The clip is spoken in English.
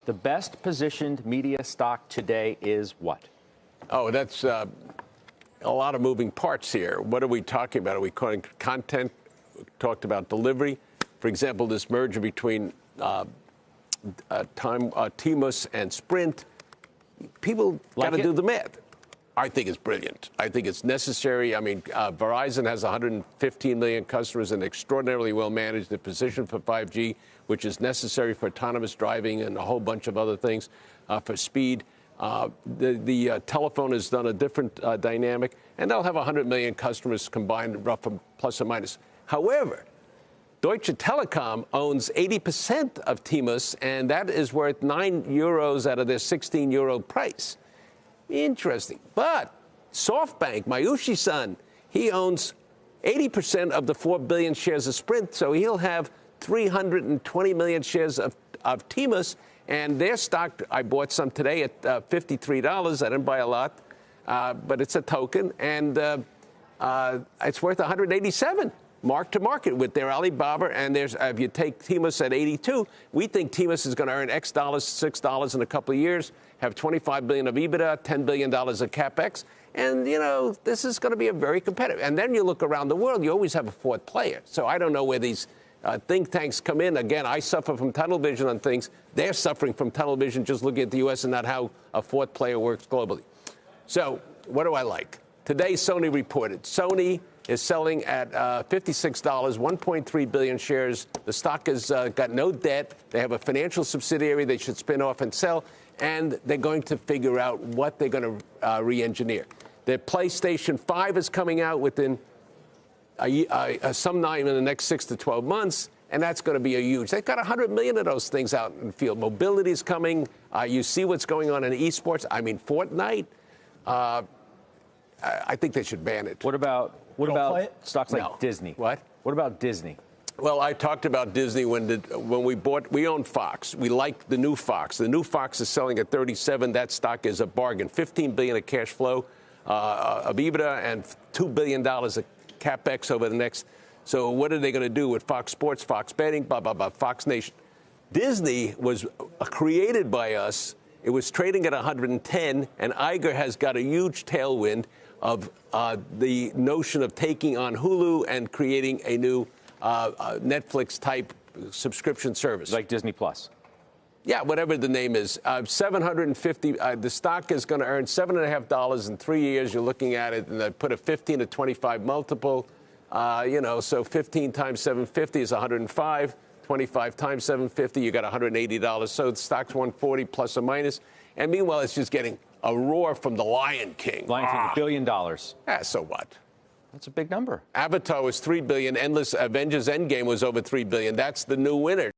The best positioned media stock today is what? Oh, that's a lot of moving parts here. What are we talking about? Are we calling content? We talked about delivery. For example, this merger between T-Mobile and Sprint. People got to do the math. I think it's brilliant. I think it's necessary. I mean, Verizon has 115 million customers and extraordinarily well managed. They're positioned for 5G, which is necessary for autonomous driving and a whole bunch of other things for speed. The telephone has done a different dynamic, and they'll have 100 million customers combined, roughly plus or minus. However, Deutsche Telekom owns 80% of T-Mobile, and that is worth €9 out of their 16 euro price. Interesting. But SoftBank, Mayushi-san, he owns 80% of the 4 billion shares of Sprint, so he'll have 320 million shares of T-Mobile, and their stock, I bought some today at $53. I didn't buy a lot, but it's a token, and it's worth 187. Mark to market with their Alibaba, and there's if you take T-Mobile at 82, we think T-Mobile is going to earn X dollars, $6 in a couple of years, have $25 billion of EBITDA, $10 billion of capex, and you know this is going to be a very competitive. And then you look around the world, you always have a fourth player. So I don't know where these think tanks come in. Again, I suffer from tunnel vision on things. They're suffering from tunnel vision just looking at the U.S. and not how a fourth player works globally. So what do I like? Today, Sony reported. Sony is selling at $56, 1.3 billion shares. The stock has got no debt. They have a financial subsidiary they should spin off and sell, and they're going to figure out what they're going to re-engineer. Their PlayStation 5 is coming out within some time in the next 6 to 12 months, and that's going to be a huge. They've got 100 million of those things out in the field. Mobility is coming. You see what's going on in esports. I mean, Fortnite. I think they should ban it. What about stocks like Disney? What? What about Disney? Well, I talked about Disney when we own Fox. We like the new Fox. The new Fox is selling at 37. That stock is a bargain. $15 billion of cash flow of EBITDA and $2 billion of capex over the next. So what are they going to do with Fox Sports, Fox Betting, blah, blah, blah, Fox Nation? Disney was created by us. It was trading at 110, and Iger has got a huge tailwind of the notion of taking on Hulu and creating a new Netflix-type subscription service. Like Disney Plus. Yeah, whatever the name is. 750. The stock is going to earn $7.50 in 3 years. You're looking at it, and they put a 15 to 25 multiple. So 15 times 750 is 105. 25 times 750, you got $180. So the stock's 140 plus or minus. And meanwhile, it's just getting a roar from the Lion King. Lion King, $1 billion. Yeah, so what? That's a big number. Avatar was $3 billion. Endless Avengers Endgame was over $3 billion. That's the new winner.